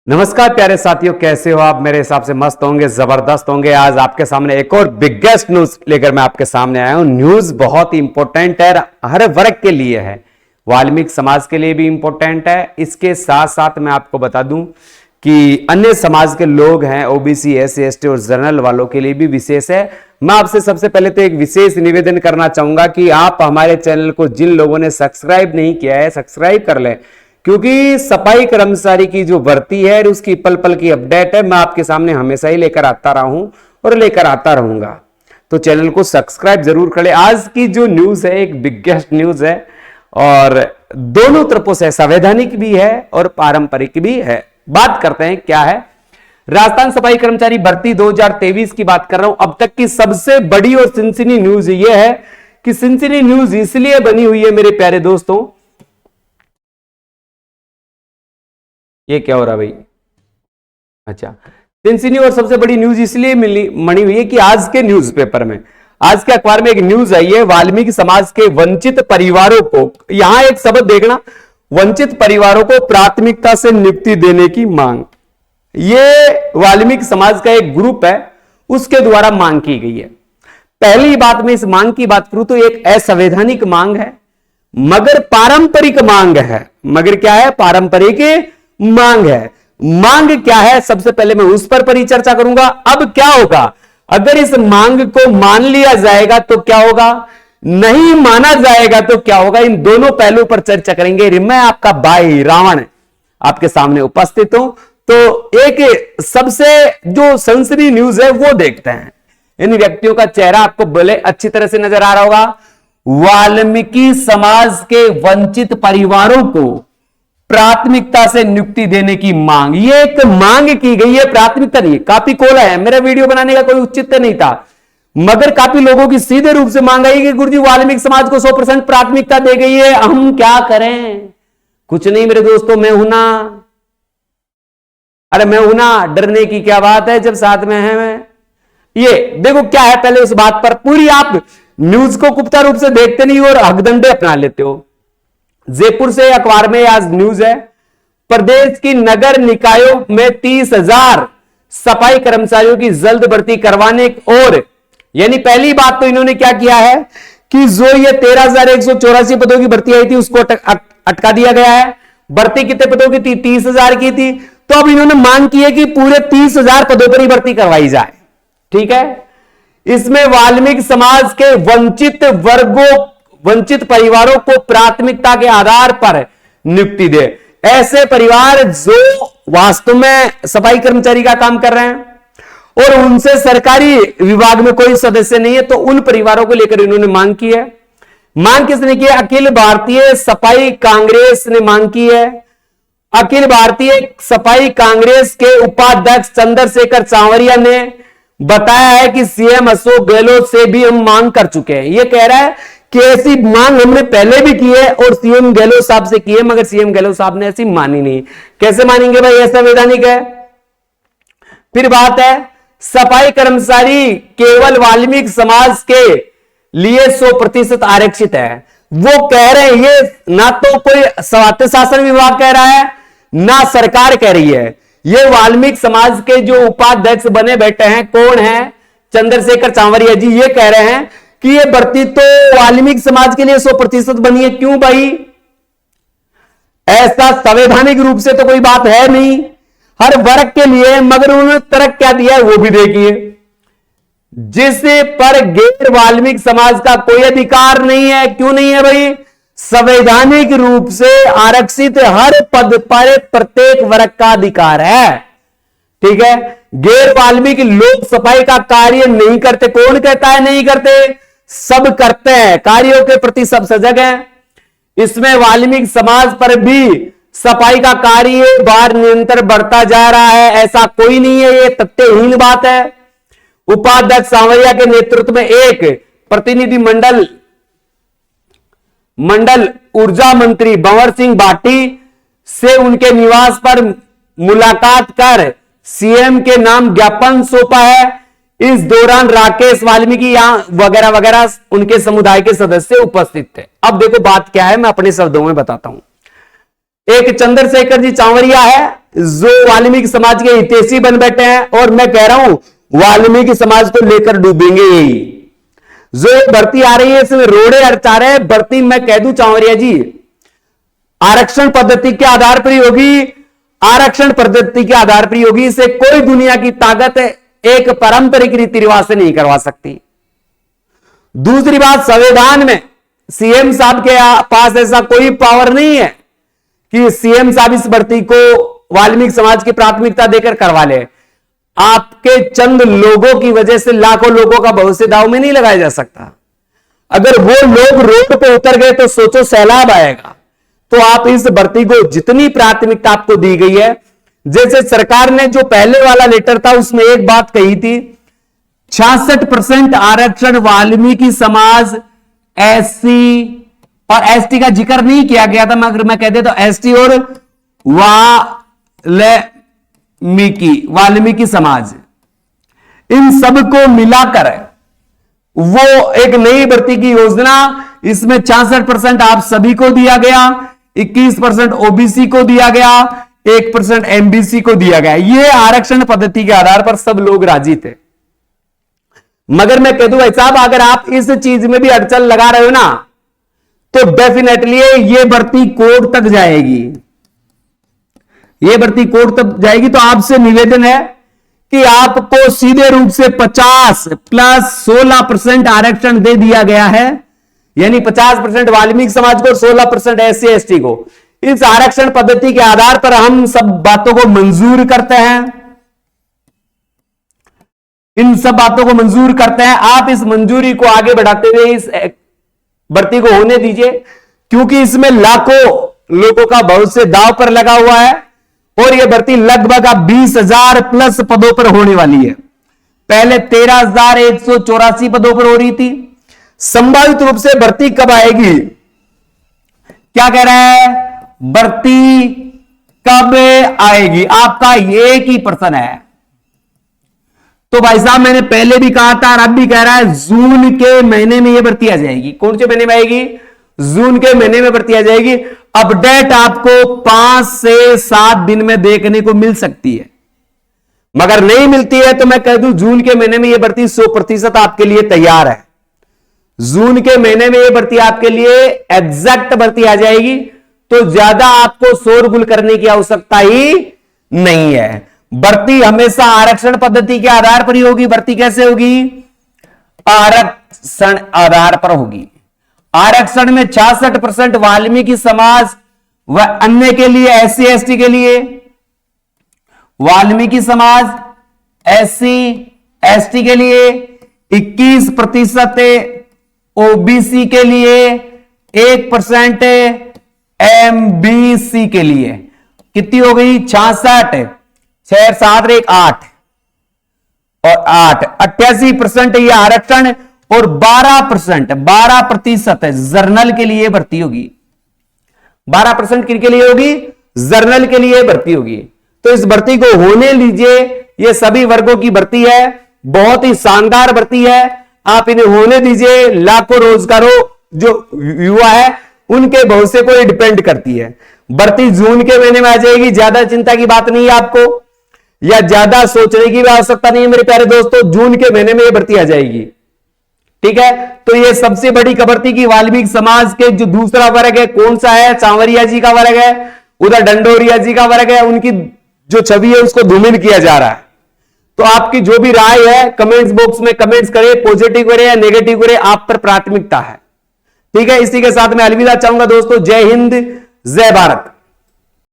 नमस्कार प्यारे साथियों, कैसे हो आप? मेरे हिसाब से मस्त होंगे, जबरदस्त होंगे। आज आपके सामने एक और बिगेस्ट न्यूज लेकर मैं आपके सामने आया हूं। न्यूज बहुत ही इंपॉर्टेंट है, हर वर्ग के लिए है, वाल्मीकि समाज के लिए भी इंपॉर्टेंट है। इसके साथ साथ मैं आपको बता दूं कि अन्य समाज के लोग हैं, ओबीसी, एससी, एसटी और जनरल वालों के लिए भी विशेष है। मैं आपसे सबसे पहले तो एक विशेष निवेदन करना चाहूंगा कि आप हमारे चैनल को, जिन लोगों ने सब्सक्राइब नहीं किया है, सब्सक्राइब कर लें, क्योंकि सफाई कर्मचारी की जो भर्ती है उसकी पल पल की अपडेट है, मैं आपके सामने हमेशा ही लेकर आता रहा हूं और लेकर आता रहूंगा। तो चैनल को सब्सक्राइब जरूर करें। आज की जो न्यूज है एक बिगेस्ट न्यूज है और दोनों तरफों से संवैधानिक भी है और पारंपरिक भी है। बात करते हैं क्या है। राजस्थान सफाई कर्मचारी भर्ती 2023 की बात कर रहा हूं। अब तक की सबसे बड़ी और सिनसिनी न्यूज यह है कि सिनसिनी न्यूज इसलिए बनी हुई है मेरे प्यारे दोस्तों, ये क्या हो रहा भाई? अच्छा, सिनसिनी और सबसे बड़ी न्यूज इसलिए बनी हुई है कि आज के न्यूज़पेपर में, आज के अखबार में एक न्यूज आई है, वाल्मीकि समाज के वंचित परिवारों को, यहां एक शब्द देखना, वंचित परिवारों को प्राथमिकता से नियुक्ति देने की मांग। ये वाल्मीकि समाज का एक ग्रुप है, उसके द्वारा मांग की गई है। पहली बात में इस मांग की बात करूं तो एक असंवैधानिक मांग है, मगर पारंपरिक मांग है। मगर क्या है? पारंपरिक मांग है। मांग क्या है, सबसे पहले मैं उस पर परिचर्चा करूंगा। अब क्या होगा अगर इस मांग को मान लिया जाएगा तो क्या होगा, नहीं माना जाएगा तो क्या होगा, इन दोनों पहलुओं पर चर्चा करेंगे। मैं आपका भाई रावण आपके सामने उपस्थित हूं। तो एक सबसे जो सनसनी न्यूज है वो देखते हैं। इन व्यक्तियों का चेहरा आपको बोले अच्छी तरह से नजर आ रहा होगा। वाल्मीकि समाज के वंचित परिवारों को प्राथमिकता से नियुक्ति देने की मांग, ये एक मांग की गई है, प्राथमिकता नहीं। काफी कोला है, मेरा वीडियो बनाने का कोई औचित्य नहीं था, मगर काफी लोगों की सीधे रूप से मांग आई कि गुरुजी वाल्मीकि समाज को 100% प्राथमिकता दे गई है, हम क्या करें? कुछ नहीं मेरे दोस्तों, मैं हूं ना, अरे मैं हूं ना, डरने की क्या बात है जब साथ में है मैं। ये देखो क्या है, पहले उस बात पर पूरी आप न्यूज को गुप्ता रूप से देखते नहीं और हकदंडे अपना लेते हो। जयपुर से अखबार में आज न्यूज है, प्रदेश की नगर निकायों में 30,000 सफाई कर्मचारियों की जल्द भर्ती करवाने और, यानी पहली बात तो इन्होंने क्या किया है कि जो ये 13,184 पदों की भर्ती आई थी उसको अटका दिया गया है। भर्ती कितने पदों की थी? 30,000 की थी। तो अब इन्होंने मांग की है कि पूरे 30,000 पदों पर ही भर्ती करवाई जाए। ठीक है, इसमें वाल्मीकि समाज के वंचित परिवारों को प्राथमिकता के आधार पर नियुक्ति दे। ऐसे परिवार जो वास्तव में सफाई कर्मचारी का काम कर रहे हैं और उनसे सरकारी विभाग में कोई सदस्य नहीं है, तो उन परिवारों को लेकर इन्होंने मांग की है। मांग किसने की है? अखिल भारतीय सफाई कांग्रेस ने मांग की है। अखिल भारतीय सफाई कांग्रेस के उपाध्यक्ष चंद्रशेखर चावरिया ने बताया है कि सीएम अशोक गहलोत से भी हम मांग कर चुके हैं। यह कह रहा है कि ऐसी मांग हमने पहले भी की है और सीएम गहलोत साहब से की है, मगर सीएम गहलोत साहब ने ऐसी मानी नहीं। कैसे मानेंगे भाई, ऐसा संवैधानिक है। फिर बात है, सफाई कर्मचारी केवल वाल्मीकि समाज के लिए 100% आरक्षित है। वो कह रहे हैं, ये ना तो कोई स्वायत्त शासन विभाग कह रहा है ना सरकार कह रही है, ये वाल्मीकि समाज के जो उपाध्यक्ष बने बैठे हैं, कौन है? चंद्रशेखर चावरिया जी, ये कह रहे हैं कि ये भर्ती तो वाल्मीकि समाज के लिए 100% बनी है। क्यों भाई? ऐसा संवैधानिक रूप से तो कोई बात है नहीं, हर वर्ग के लिए, मगर उन्होंने तर्क क्या दिया है वो भी देखिए। जिस पर गैर वाल्मीकि समाज का कोई अधिकार नहीं है। क्यों नहीं है भाई? संवैधानिक रूप से आरक्षित हर पद पर प्रत्येक वर्ग का अधिकार है। ठीक है, गैर वाल्मीकि लोग सफाई का कार्य नहीं करते। कौन कहता है नहीं करते? सब करते हैं, कार्यों के प्रति सब सजग हैं। इसमें वाल्मीकि समाज पर भी सफाई का कार्य बार निरंतर बढ़ता जा रहा है, ऐसा कोई नहीं है, यह तथ्यहीन बात है। उपाध्यक्ष सांवरिया के नेतृत्व में एक प्रतिनिधि मंडल ऊर्जा मंत्री भंवर सिंह भाटी से उनके निवास पर मुलाकात कर सीएम के नाम ज्ञापन सौंपा है। इस दौरान राकेश वाल्मीकि यहां वगैरह वगैरह उनके समुदाय के सदस्य उपस्थित थे। अब देखो बात क्या है, मैं अपने शब्दों में बताता हूं। एक चंद्रशेखर जी चावरिया है, जो वाल्मीकि समाज के हितैषी बन बैठे हैं, और मैं कह रहा हूं वाल्मीकि समाज को लेकर डूबेंगे यही। जो भर्ती आ रही है इसमें रोड़े अड़चा रहे हैं भर्ती। मैं कह दूं चावरिया जी, आरक्षण पद्धति के आधार पर ही होगी, आरक्षण पद्धति के आधार पर ही होगी। इसे कोई दुनिया की ताकत एक पारंपरिक रीति रिवाज से नहीं करवा सकती। दूसरी बात, संविधान में सीएम साहब के पास ऐसा कोई पावर नहीं है कि सीएम साहब इस भर्ती को वाल्मीकि समाज की प्राथमिकता देकर करवा ले। आपके चंद लोगों की वजह से लाखों लोगों का भविष्य दांव में नहीं लगाया जा सकता। अगर वो लोग रोड पे उतर गए तो सोचो सैलाब आएगा। तो आप इस भर्ती को जितनी प्राथमिकता आपको दी गई है, जैसे सरकार ने जो पहले वाला लेटर था उसमें एक बात कही थी, 66% आरक्षण वाल्मीकि समाज, एससी और एसटी का जिक्र नहीं किया गया था, मगर मैं कह देता तो एसटी और वाल्मीकि समाज, इन सबको मिलाकर वो एक नई भर्ती की योजना, इसमें 66% आप सभी को दिया गया, 21% ओबीसी को दिया गया, 1% एमबीसी को दिया गया। ये आरक्षण पद्धति के आधार पर सब लोग राजी थे। मगर मैं कह दूं भाई साहब, अगर आप इस चीज में भी अड़चन लगा रहे हो ना, तो डेफिनेटली ये भर्ती कोर्ट तक जाएगी। ये भर्ती कोर्ट तक जाएगी। तो आपसे निवेदन है कि आपको सीधे रूप से 50 प्लस 16% आरक्षण दे दिया गया है, यानी 50% वाल्मीकि समाज को और 16% एससी एसटी को। इस आरक्षण पद्धति के आधार पर हम सब बातों को मंजूर करते हैं, इन सब बातों को मंजूर करते हैं। आप इस मंजूरी को आगे बढ़ाते हुए इस भर्ती को होने दीजिए, क्योंकि इसमें लाखों लोगों का भविष्य दांव पर लगा हुआ है और यह भर्ती लगभग 20,000 प्लस पदों पर होने वाली है। पहले 13,184 पदों पर हो रही थी। संभावित रूप से भर्ती कब आएगी, क्या कह रहा है, भर्ती कब आएगी, आपका एक ही प्रश्न है। तो भाई साहब मैंने पहले भी कहा था और अब भी कह रहा है, जून के महीने में यह भर्ती आ जाएगी। कौन से महीने में आएगी, जून के महीने में भर्ती आ जाएगी। अपडेट आपको 5 से 7 दिन में देखने को मिल सकती है, मगर नहीं मिलती है तो मैं कह दूं जून के महीने में यह भर्ती 100% आपके लिए तैयार है। जून के महीने में यह भर्ती आपके लिए एग्जैक्ट भर्ती आ जाएगी, तो ज्यादा आपको शोरगुल करने की आवश्यकता ही नहीं है। भर्ती हमेशा आरक्षण पद्धति के आधार पर ही होगी। भर्ती कैसे होगी, आरक्षण आधार पर होगी। आरक्षण में 66% वाल्मीकि समाज व अन्य के लिए, एससी एसटी के लिए, वाल्मीकि समाज, एससी एसटी के लिए 21%, ओबीसी के लिए 1%, एमबीसी के लिए कितनी हो गई, 66, 6 7 1 8 और 8, 88% ये आरक्षण और 12% जर्नल के लिए भर्ती होगी। 12% किनके लिए होगी, जर्नल के लिए भर्ती होगी। तो इस भर्ती को होने लीजिए। ये सभी वर्गों की भर्ती है, बहुत ही शानदार भर्ती है, आप इन्हें होने दीजिए। लाखों रोजगारों जो युवा है उनके भविष्य को ये डिपेंड करती है। भर्ती जून के महीने में आ जाएगी, ज्यादा चिंता की बात नहीं है आपको, या ज्यादा सोचने की भी आवश्यकता नहीं है मेरे प्यारे दोस्तों। जून के महीने में ये भर्ती आ जाएगी, ठीक है। तो ये सबसे बड़ी खबर थी कि वाल्मीकि समाज के जो दूसरा वर्ग है कौन सा है, चावरिया जी का वर्ग है, उधर डंडोरिया जी का वर्ग है, उनकी जो छवि है उसको धूमिल किया जा रहा है। तो आपकी जो भी राय है कमेंट्स बॉक्स में कमेंट्स करें, पॉजिटिव करें या नेगेटिव करें, आप पर प्राथमिकता है, ठीक है। इसी के साथ मैं अलविदा चाहूंगा दोस्तों। जय हिंद, जय भारत।